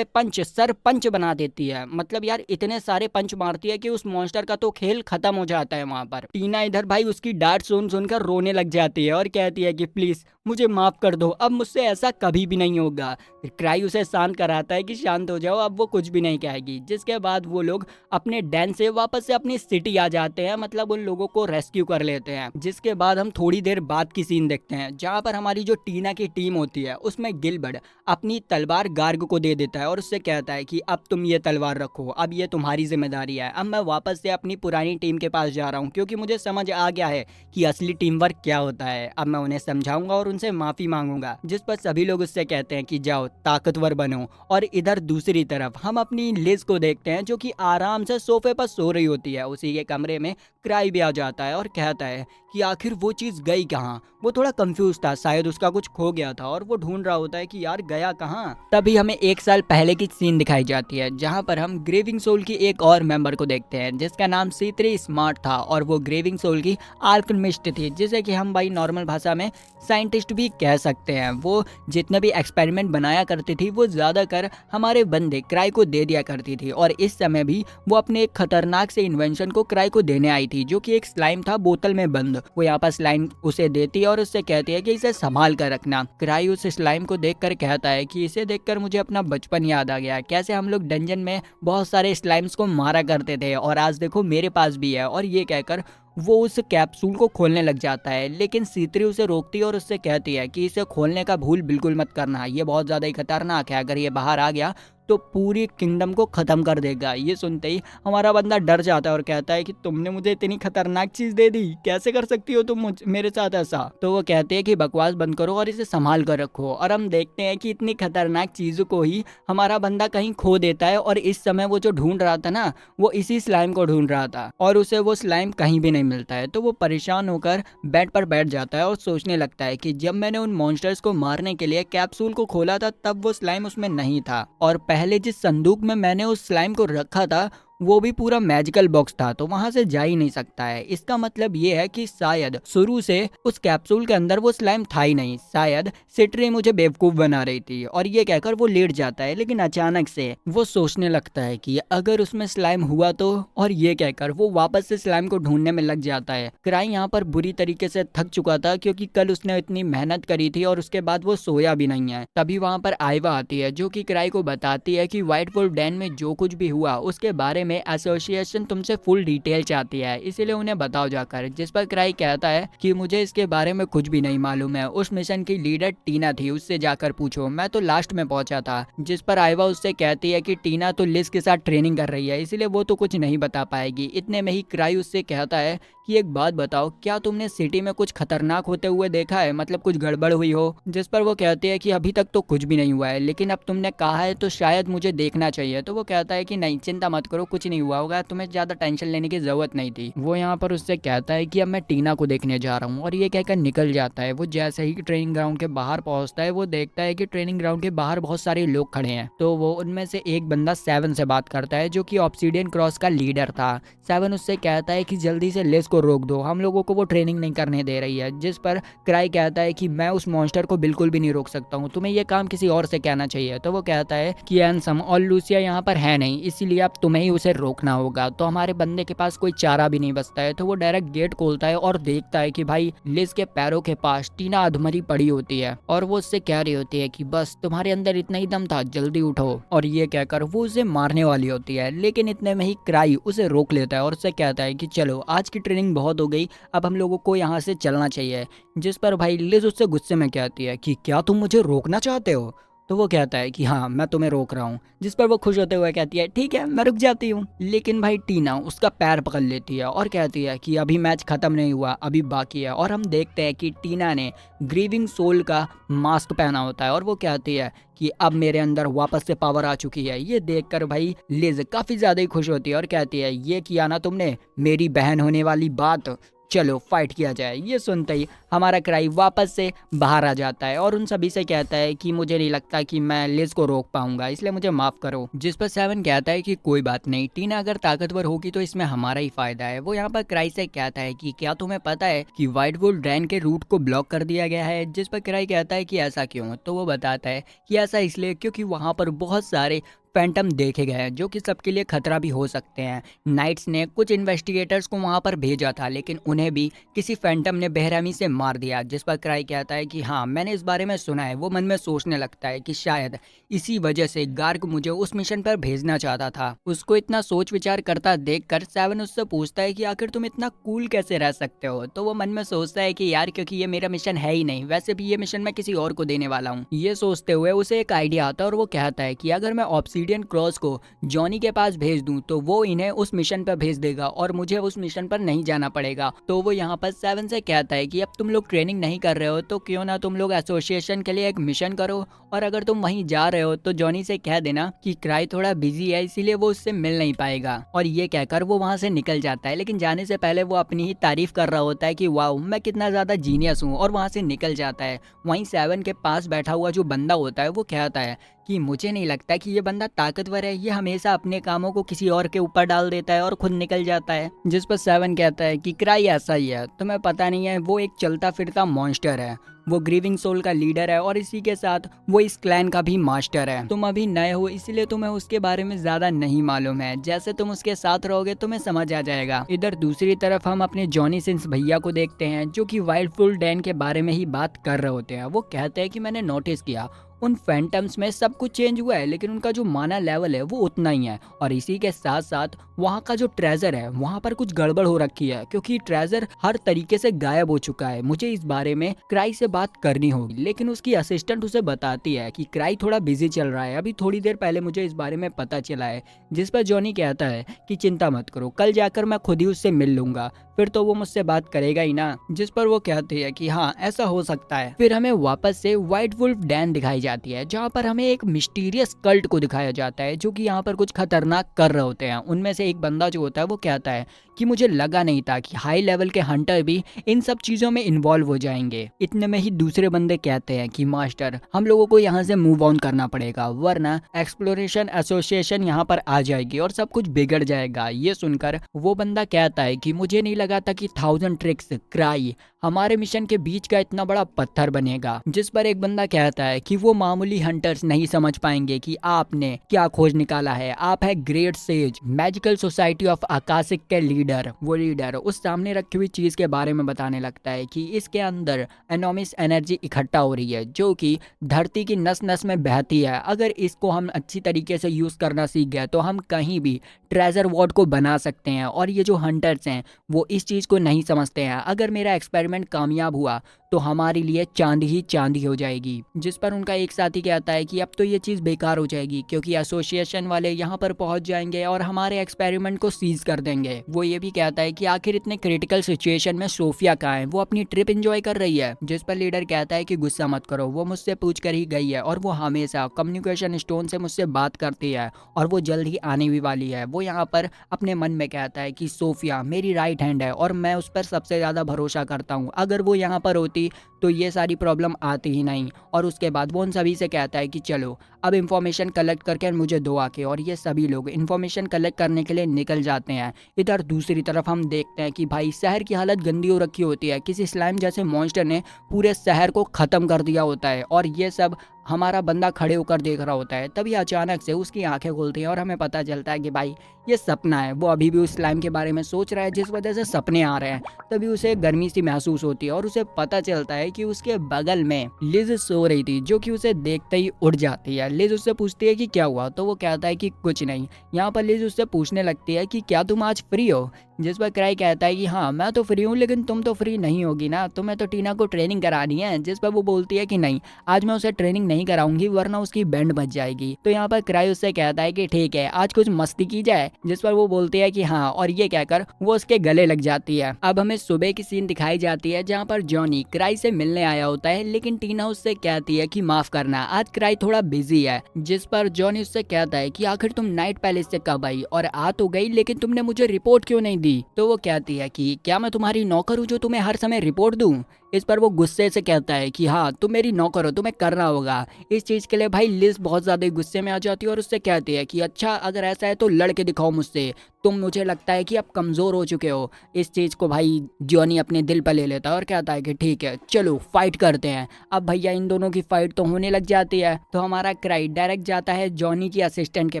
पंच सर पंच बना देती है। मतलब यार इतने सारे पंच मारती है कि उस मॉन्स्टर का तो खेल खत्म हो जाता है। वहां पर टीना इधर भाई उसकी डांट सुन सुनकर रोने लग जाती है और कहती है कि प्लीज मुझे माफ कर दो, अब मुझसे ऐसा कभी भी नहीं होगा। फिर क्राई उसे शांत कराता है कि शांत हो जाओ, अब वो कुछ भी नहीं कहेगी। जिसके बाद वो लोग अपने डैन से वापस से अपनी सिटी आ जाते हैं, मतलब उन लोगों को रेस्क्यू कर लेते हैं। जिसके बाद हम थोड़ी देर बाद की सीन देखते हैं जहाँ पर हमारी जो टीना की टीम होती है उसमें गिलबर्ट अपनी तलवार गार्ग को दे देता है और उससे कहता है कि अब तुम ये तलवार रखो, अब ये तुम्हारी जिम्मेदारी है। अब मैं वापस से अपनी पुरानी टीम के पास जा रहा हूँ क्योंकि मुझे समझ आ गया है कि असली टीम वर्क क्या होता है। अब मैं उन्हें समझाऊंगा और उनसे माफी मांगूंगा। जिस पर सभी लोग उससे कहते हैं कि जाओ ताकतवर बनो। और इधर दूसरी तरफ हम अपनी लिज को देखते हैं जो कि आराम से सोफे पर सो रही होती है। उसी के कमरे में क्राई भी आ जाता है और कहता है कि आखिर वो चीज़ गई कहाँ। वो थोड़ा कंफ्यूज था, शायद उसका कुछ खो गया था और वो ढूंढ रहा होता है कि यार गया कहाँ। तभी हमें 1 साल पहले की सीन दिखाई जाती है जहाँ पर हम ग्रेविंग सोल की एक और मेंबर को देखते हैं जिसका नाम C3 स्मार्ट था और वो ग्रेविंग सोल की आल्केमिस्ट थी, जिसे कि हम भाई नॉर्मल भाषा में साइंटिस्ट भी कह सकते हैं। वो जितने भी एक्सपेरिमेंट बनाया करती थी वो ज़्यादातर हमारे बंदे क्राई को दे दिया करती थी और इस समय भी वो अपने एक खतरनाक से इन्वेंशन को क्राई को देने आई थी जो कि एक स्लाइम था बोतल में बंद। वो यहाँ पर स्लाइम उसे देती है और उससे कहती है कि इसे संभाल कर रखना। क्राई उस स्लाइम को देखकर कहता है कि इसे देखकर मुझे अपना बचपन याद आ गया, कैसे हम लोग डंजन में बहुत सारे स्लाइम्स को मारा करते थे और आज देखो मेरे पास भी है। और ये कहकर वो उस कैप्सूल को खोलने लग जाता है, लेकिन C3 उसे रोकती है और उससे कहती है कि इसे खोलने का भूल बिल्कुल मत करना, ये बहुत ज़्यादा ही खतरनाक है। अगर ये बाहर आ गया तो पूरी किंगडम को ख़त्म कर देगा। ये सुनते ही हमारा बंदा डर जाता है और कहता है कि तुमने मुझे इतनी खतरनाक चीज़ दे दी, कैसे कर सकती हो तुम मेरे साथ ऐसा। तो वो कहते हैं कि बकवास बंद करो और इसे संभाल कर रखो। और हम देखते हैं कि इतनी खतरनाक चीज़ों को ही हमारा बंदा कहीं खो देता है और इस समय वो जो ढूंढ रहा था ना, वो इसी स्लाइम को ढूंढ रहा था और उसे वो स्लाइम कहीं भी नहीं मिलता है। तो वो परेशान होकर बेड पर बैठ जाता है और सोचने लगता है कि जब मैंने उन मॉन्स्टर्स को मारने के लिए कैप्सूल को खोला था तब वो स्लाइम उसमें नहीं था, और पहले जिस संदूक में मैंने उस स्लाइम को रखा था वो भी पूरा मैजिकल बॉक्स था, तो वहां से जा ही नहीं सकता है। इसका मतलब ये है कि शायद शुरू से उस कैप्सूल के अंदर वो स्लाइम था ही नहीं, शायद C3 मुझे बेवकूफ बना रही थी। और ये कहकर वो लेट जाता है, लेकिन अचानक से वो सोचने लगता है कि अगर उसमें स्लाइम हुआ तो, और ये कहकर वो वापस से स्लाइम को ढूंढने में लग जाता है। क्राई यहाँ पर बुरी तरीके से थक चुका था क्योंकि कल उसने इतनी मेहनत करी थी और उसके बाद वो सोया भी नहीं है। तभी वहां पर आइवा आती है जो कि क्राई को बताती है कि व्हाइट वुल्फ डैन में जो कुछ भी हुआ उसके बारे में एसोसिएशन तुमसे फुल डिटेल चाहती है, इसीलिए उन्हें बताओ जाकर। जिस पर क्राई कहता है कि मुझे इसके बारे में कुछ भी नहीं मालूम है, उस मिशन की लीडर टीना थी, उससे जाकर पूछो, मैं तो लास्ट में पहुंचा था। जिस पर आइवा उससे कहती है कि टीना तो लिज के साथ ट्रेनिंग कर रही है इसलिए वो तो कुछ नहीं बता पाएगी। इतने में ही क्राई उससे कहता है कि एक बात बताओ, क्या तुमने सिटी में कुछ खतरनाक होते हुए देखा है, मतलब कुछ गड़बड़ हुई हो। जिस पर वो कहती है कि अभी तक तो कुछ भी नहीं हुआ है, लेकिन अब तुमने कहा है तो शायद मुझे देखना चाहिए। तो वो कहता है कि नहीं चिंता मत करो, कुछ नहीं हुआ होगा, तुम्हें ज्यादा टेंशन लेने की जरूरत नहीं थी। वो यहाँ पर उससे कहता है कि अब मैं टीना को देखने जा रहा हूँ और ये कहकर निकल जाता है। वो जैसे ही ट्रेनिंग ग्राउंड के बाहर पहुंचता है वो देखता है कि ट्रेनिंग ग्राउंड के बाहर बहुत सारे लोग खड़े हैं। तो वो उनमें से एक बंदा 7 से बात करता है जो कि ऑब्सीडियन क्रॉस का लीडर था। 7 उससे कहता है कि जल्दी से लिज को रोक दो, हम लोगों को वो ट्रेनिंग नहीं करने दे रही है। जिस पर क्राई कहता है कि मैं उस मॉन्स्टर को बिल्कुल भी नहीं रोक सकता हूँ, तुम्हें ये काम किसी और से कहना चाहिए। तो वो कहता है कि एनसम और लूसिया यहाँ पर है नहीं, इसीलिए अब तुम्हें ही उसे रोकना होगा। तो हमारे बंदे के पास कोई चारा भी नहीं बचता है, तो वो डायरेक्ट गेट खोलता है और देखता है कि भाई लिज के पैरों के पास टीना अधमरी पड़ी होती है और वो उससे कह रही होती है कि बस तुम्हारे अंदर इतना ही दम था, जल्दी उठो। और ये कहकर वो उसे मारने वाली होती है, लेकिन इतने में ही क्राई उसे रोक लेता है और उससे कहता है कि चलो आज की ट्रेनिंग बहुत हो गई, अब हम लोगों को यहाँ से चलना चाहिए। जिस पर भाई लिज उससे गुस्से में कहती है कि क्या तुम मुझे रोकना चाहते हो। तो वो कहता है कि हाँ मैं तुम्हें रोक रहा हूँ। जिस पर वो खुश होते हुए कहती है ठीक है मैं रुक जाती हूँ। लेकिन भाई टीना उसका पैर पकड़ लेती है और कहती है कि अभी मैच खत्म नहीं हुआ, अभी बाकी है। और हम देखते हैं कि टीना ने ग्रीविंग सोल का मास्क पहना होता है और वो कहती है कि अब मेरे अंदर वापस से पावर आ चुकी है। ये देखकर भाई लिज काफी ज्यादा ही खुश होती है और कहती है ये किया ना तुमने मेरी बहन होने वाली बात, चलो फाइट किया जाए। ये सुनते ही हमारा क्राई वापस से बाहर आ जाता है और उन सभी से कहता है कि मुझे नहीं लगता कि मैं लिज को रोक पाऊंगा, इसलिए मुझे माफ करो। जिस पर सेवन कहता है कि कोई बात नहीं, टीना अगर ताकतवर होगी तो इसमें हमारा ही फायदा है। वो यहाँ पर क्राई से कहता है कि क्या तुम्हें पता है कि व्हाइट वुल्फ ड्रैन के रूट को ब्लॉक कर दिया गया है। जिस पर क्राई कहता है कि ऐसा क्यों, तो वो बताता है कि ऐसा इसलिए क्योंकि वहां पर बहुत सारे फैंटम देखे गए हैं जो कि सबके लिए खतरा भी हो सकते हैं। नाइट्स ने कुछ इन्वेस्टिगेटर्स को वहां पर भेजा था, लेकिन उन्हें भी किसी फैंटम ने बेरहमी से मार दिया। जिस पर क्राई कहता है कि हाँ, मैंने इस बारे में सुना है। वो मन में सोचने लगता है कि शायद इसी वजह से गार्ग मुझे उस मिशन पर भेजना चाहता था। उसको इतना सोच विचार करता देखकर सेवन उससे पूछता है कि आखिर तुम इतना कूल कैसे रह सकते हो। तो वो मन में सोचता है कि यार, क्योंकि ये मेरा मिशन है ही नहीं, वैसे भी ये मिशन मैं किसी और को देने वाला हूँ। ये सोचते हुए उसे एक आइडिया आता है और वो कहता है कि अगर मैं ऑब्सीडियन क्रॉस को जॉनी के पास भेज दूं तो वो इन्हें उस मिशन पर भेज देगा और मुझे उस मिशन पर नहीं जाना पड़ेगा। तो वो यहाँ पर सेवन से कहता है कि अब तुम लोग ट्रेनिंग नहीं कर रहे हो तो क्यों ना तुम लोग एसोसिएशन के लिए एक मिशन करो, और अगर तुम वहीं जा रहे हो तो जॉनी से कह देना कि क्राई थोड़ा बिजी है, इसीलिए वो उससे मिल नहीं पाएगा। और ये कहकर वो वहां से निकल जाता है, लेकिन जाने से पहले वो अपनी ही तारीफ कर रहा होता है कि वाओ, मैं कितना ज्यादा जीनियस हूँ, और वहां से निकल जाता है। वहीं सेवन के पास बैठा हुआ जो बंदा होता है वो कहता है कि मुझे नहीं लगता कि ये बंदा ताकतवर है, ये हमेशा अपने कामों को किसी और के ऊपर डाल देता है और खुद निकल जाता है। जिस पर सेवन कहता है कि क्राई ऐसा ही है, तुम्हें पता नहीं है, वो एक चलता फिरता मॉन्स्टर है। वो ग्रीविंग सोल का लीडर है और इसी के साथ वो इस क्लैन का भी मास्टर है। तुम अभी नए हो इसलिए तुम्हें उसके बारे में ज्यादा नहीं मालूम है, जैसे तुम उसके साथ रहोगे तुम्हें समझ आ जाएगा। इधर दूसरी तरफ हम अपने जॉनी सिंस भैया को देखते हैं जो कि व्हाइट वुल्फ डैन के बारे में ही बात कर रहे होते हैं। वो कहते हैं कि मैंने नोटिस किया उन फैंटम्स में सब कुछ चेंज हुआ है, लेकिन उनका जो माना लेवल है वो उतना ही है। और इसी के साथ साथ वहाँ का जो ट्रेजर है वहाँ पर कुछ गड़बड़ हो रखी है, क्योंकि ट्रेजर हर तरीके से गायब हो चुका है। मुझे इस बारे में क्राई से बात करनी होगी, लेकिन उसकी असिस्टेंट उसे बताती है कि क्राई थोड़ा बिजी चल रहा है, अभी थोड़ी देर पहले मुझे इस बारे में पता चला है। जिस पर जॉनी कहता है कि चिंता मत करो, कल जाकर मैं खुद ही उससे मिल लूंगा, फिर तो वो मुझसे बात करेगा ही ना। जिस पर वो कहती है कि हाँ, ऐसा हो सकता है। फिर हमें वापस से व्हाइट वुल्फ डैन दिखाई जाती है, जहाँ पर हमें एक मिस्टीरियस कल्ट को दिखाया जाता है जो कि यहाँ पर कुछ खतरनाक कर रहे होते हैं। उनमें से एक बंदा जो होता है वो कहता है कि मुझे लगा नहीं था कि हाई लेवल के हंटर भी इन सब चीजों में इन्वॉल्व हो जाएंगे। इतने में ही दूसरे बंदे कहते हैं कि मास्टर, हम लोगों को यहाँ से मूव ऑन करना पड़ेगा, वरना एक्सप्लोरेशन एसोसिएशन यहाँ पर आ जाएगी और सब कुछ बिगड़ जाएगा। ये सुनकर वो बंदा कहता है कि मुझे नहीं लगा था कि 1000 ट्रिक्स क्राई हमारे मिशन के बीच का इतना बड़ा पत्थर बनेगा। जिस पर एक बंदा कहता है कि वो मामूली हंटर्स नहीं समझ पाएंगे कि आपने क्या खोज निकाला है, आप है great sage magical society of Akashic के लीडर। वो लीडर उस सामने रखी हुई चीज के बारे में बताने लगता है कि इसके अंदर एनॉमिस एनर्जी इकट्ठा हो रही है जो कि धरती की नस नस में बहती है। अगर इसको हम अच्छी तरीके से यूज करना सीख गए तो हम कहीं भी ट्रेजर वॉर्ड को बना सकते हैं। और ये जो हंटर्स हैं वो इस चीज को नहीं समझते हैं। अगर मेरा एक्सपेरिमेंट कामयाब हुआ तो हमारे लिए चांदी ही चांदी हो जाएगी। जिस पर उनका एक साथी कहता है कि अब तो ये चीज बेकार हो जाएगी, क्योंकि एसोसिएशन वाले यहाँ पर पहुंच जाएंगे और हमारे एक्सपेरिमेंट को सीज कर देंगे। वो ये भी कहता है कि आखिर इतने क्रिटिकल सिचुएशन में सोफिया कहाँ है, वो अपनी ट्रिप एंजॉय कर रही है। जिस पर लीडर कहता है कि गुस्सा मत करो, वो मुझसे पूछ कर ही गई है और वो हमेशा कम्युनिकेशन स्टोन से मुझसे बात करती है और वो जल्द ही आने भी वाली है। वो यहाँ पर अपने मन में कहता है कि सोफिया मेरी राइट हैंड है और मैं उस पर सबसे ज्यादा भरोसा करता हूँ, अगर वो यहाँ पर होती तो ये सारी प्रॉब्लम आती ही नहीं। और उसके बाद वो उन सभी से कहता है कि चलो अब इंफॉर्मेशन कलेक्ट करके मुझे दो आके, और ये सभी लोग इंफॉर्मेशन कलेक्ट करने के लिए निकल जाते हैं। इधर दूसरी तरफ हम देखते हैं कि भाई शहर की हालत गंदी हो रखी होती है, किसी स्लाइम जैसे मॉन्स्टर ने पूरे शहर को खत्म कर दिया होता है और ये सब हमारा बंदा खड़े होकर देख रहा होता है। तभी अचानक से उसकी आंखें खुलती हैं और हमें पता चलता है कि भाई ये सपना है। वो अभी भी उस स्लाइम के बारे में सोच रहा है जिस वजह से सपने आ रहे हैं। तभी उसे गर्मी सी महसूस होती है और उसे पता चलता है कि उसके बगल में लिज सो रही थी, जो कि उसे देखते ही उठ जाती है। लिज उससे पूछती है कि क्या हुआ, तो वो कहता है कि कुछ नहीं। यहाँ पर लिज उससे पूछने लगती है कि क्या तुम आज फ्री हो। जिस पर क्राई कहता है कि हाँ मैं तो फ्री हूँ, लेकिन तुम तो फ्री नहीं होगी ना, तुम्हें तो टीना को ट्रेनिंग करानी है। जिस पर वो बोलती है कि नहीं, आज मैं उसे ट्रेनिंग नहीं कराऊंगी वरना उसकी बैंड बच जाएगी। तो यहाँ पर क्राई उससे कहता है कि ठीक है आज कुछ मस्ती की जाए। जिस पर वो बोलती है कि हाँ, और ये कहकर वो उसके गले लग जाती है। अब हमें सुबह की सीन दिखाई जाती है जहाँ पर जॉनी क्राई से मिलने आया होता है, लेकिन टीना उससे कहती है कि माफ करना आज क्राई थोड़ा बिजी है। जिस पर जॉनी उससे कहता है कि आखिर तुम नाइट पैलेस से कब आई, और आ तो गई लेकिन तुमने मुझे रिपोर्ट क्यों नहीं दी तो वो कहती है कि क्या मैं तुम्हारी नौकर हूँ जो तुम्हें हर समय रिपोर्ट दूँ। इस पर वो गुस्से से कहता है कि हाँ तुम मेरी नौकर हो, तुम्हें करना होगा। इस चीज़ के लिए भाई लिज बहुत ज़्यादा गुस्से में आ जाती है और उससे कहती है कि अच्छा अगर ऐसा है तो लड़के दिखाओ मुझसे, तुम मुझे लगता है कि अब कमज़ोर हो चुके हो। इस चीज़ को भाई जॉनी अपने दिल पर ले लेता है और कहता है कि ठीक है चलो फाइट करते हैं। अब भैया इन दोनों की फाइट तो होने लग जाती है तो हमारा क्राई डायरेक्ट जाता है जॉनी की असिस्टेंट के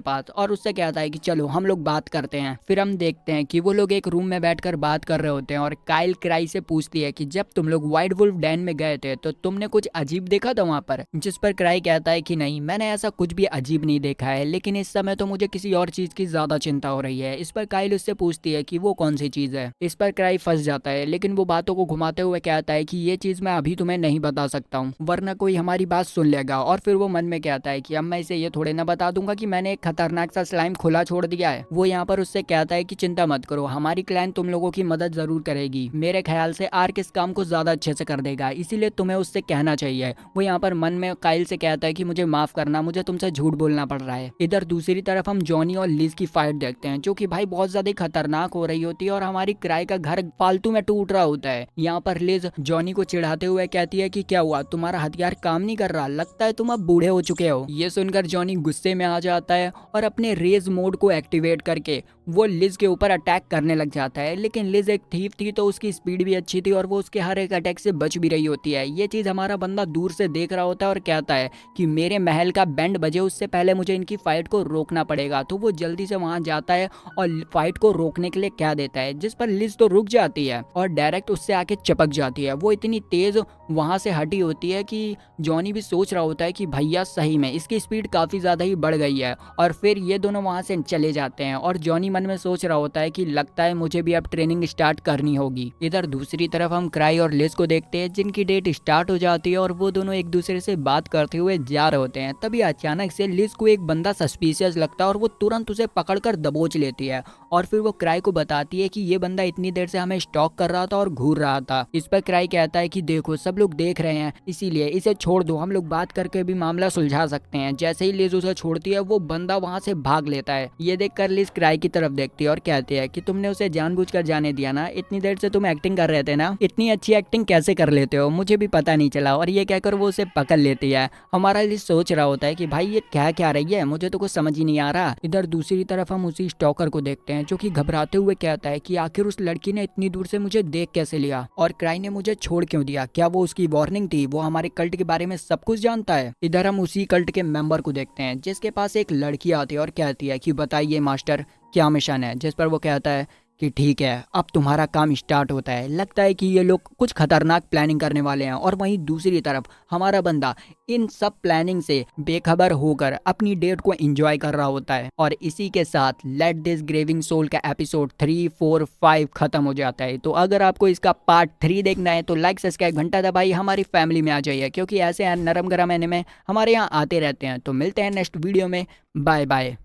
पास और उससे कहता है कि चलो हम लोग बात करते हैं। फिर हम देखते हैं कि वो लोग एक रूम में बैठकर बात कर रहे होते हैं और काइल क्राई से पूछती है कि जब तुम लोग व्हाइट वुल्फ डैन में गए थे तो तुमने कुछ अजीब देखा था वहां पर। जिस पर क्राई कहता है कि नहीं मैंने ऐसा कुछ भी अजीब नहीं देखा है, लेकिन इस समय तो मुझे किसी और चीज की ज्यादा चिंता हो रही है। इस पर काइल उससे पूछती है कि वो कौन सी चीज है। इस पर क्राई फंस जाता है, लेकिन वो बातों को घुमाते हुए कहता है कि ये चीज मैं अभी तुम्हें नहीं बता सकता हूँ वरना कोई हमारी बात सुन लेगा। और फिर वो मन में कहता है कि अब मैं इसे ये थोड़े ना बता दूंगा कि मैंने एक खतरनाक सा स्लाइम खुला छोड़ दिया है। वो यहाँ पर उससे कहता है कि चिंता मत करो, हमारी क्लैन तुम लोगों की मदद जरूर करेगी। मेरे ख्याल से आर्क इस काम को ज्यादा अच्छे से कर देगा, इसीलिए तुम्हें उससे कहना चाहिए। वो यहाँ पर मन में काइल से कहता है कि मुझे माफ करना, मुझे तुमसे झूठ बोलना पड़ रहा है। इधर दूसरी तरफ हम जॉनी और लिज की फाइट देखते हैं जो कि भाई बहुत ज्यादा खतरनाक हो रही होती है और हमारी क्राई का घर फालतू में टूट रहा होता है। यहाँ पर लिज जॉनी को चिढ़ाते हुए कहती है कि क्या हुआ, तुम्हारा हथियार काम नहीं कर रहा, लगता है तुम अब बूढ़े हो चुके हो। ये सुनकर जॉनी गुस्से में आ जाता है और अपने रेज मोड को एक्टिवेट करके वो लिज के ऊपर अटैक करने लग जाता है। लेकिन लिज एक थीफ थी तो उसकी स्पीड भी अच्छी थी और वो उसके हर एक अटैक से बच भी रही होती है। ये चीज हमारा बंदा दूर से देख रहा होता है और कहता है कि मेरे महल का बैंड बजे उससे पहले मुझे इनकी फाइट को रोकना पड़ेगा। तो वो जल्दी से वहां जाता है और फाइट को रोकने के लिए कह देता है, जिस पर लिज तो रुक जाती है और डायरेक्ट उससे आके चपक जाती है। वो इतनी तेज वहां से हटी होती है कि जॉनी भी सोच रहा होता है कि भैया सही में इसकी स्पीड काफी ज्यादा ही बढ़ गई है। और फिर ये दोनों वहां से चले जाते हैं और जॉनी मन में सोच रहा होता है कि लगता है मुझे भी अब ट्रेनिंग स्टार्ट करनी होगी। इधर दूसरी तरफ हम क्राई और लिज को देखते हैं जिनकी डेट स्टार्ट हो जाती है और वो दोनों एक दूसरे से बात करते हुए जा रहे होते हैं। तभी अचानक से लिज को एक बंदा सस्पिशियस लगता है और वो तुरंत उसे पकड़कर दबोच लेती है और फिर वो क्राई को बताती है कि ये बंदा इतनी देर से हमें स्टॉक कर रहा था और घूर रहा था। इस पर क्राई कहता है कि देखो सब लोग देख रहे हैं इसीलिए इसे छोड़ दो, हम लोग बात करके भी मामला सुलझा सकते हैं। जैसे ही लिज उसे छोड़ती है वो बंदा वहां से भाग लेता है। ये देखकर लिज क्राई की तरफ देखती है और कहती है कि तुमने उसे जानबूझकर जाने दिया ना, इतनी देर से तुम एक्टिंग कर रहे थे ना, इतनी अच्छी एक्टिंग कैसे कर लेते हो, मुझे भी पता नहीं चला। और ये कहकर वो उसे पकड़ लेती है। हमारा लिज सोच रहा होता है कि भाई ये क्या क्या रही है, मुझे तो कुछ समझ ही नहीं आ रहा। इधर दूसरी तरफ हम उसी स्टॉकर को देखते हैं जो कि घबराते हुए कहता है कि आखिर उस लड़की ने इतनी दूर से मुझे देख कैसे लिया और क्राई ने मुझे छोड़ क्यों दिया, क्या वो उसकी वार्निंग थी, वो हमारे कल्ट के बारे में सब कुछ जानता है। इधर हम उसी कल्ट के मेंबर को देखते हैं जिसके पास एक लड़की आती है और कहती है कि बताइए मास्टर क्या मिशन है। जिस पर वो कहता है कि ठीक है अब तुम्हारा काम स्टार्ट होता है, लगता है कि ये लोग कुछ खतरनाक प्लानिंग करने वाले हैं। और वहीं दूसरी तरफ हमारा बंदा इन सब प्लानिंग से बेखबर होकर अपनी डेट को एंजॉय कर रहा होता है। और इसी के साथ लेट दिस ग्रेविंग सोल का एपिसोड 3, 4, 5 खत्म हो जाता है। तो अगर आपको इसका पार्ट 3 देखना है तो लाइक सब्सक्राइब घंटा दबाइए, हमारी फैमिली में आ जाइए क्योंकि ऐसे नरम गरम एनिमे हमारे यहाँ आते रहते हैं। तो मिलते हैं नेक्स्ट वीडियो में, बाय बाय।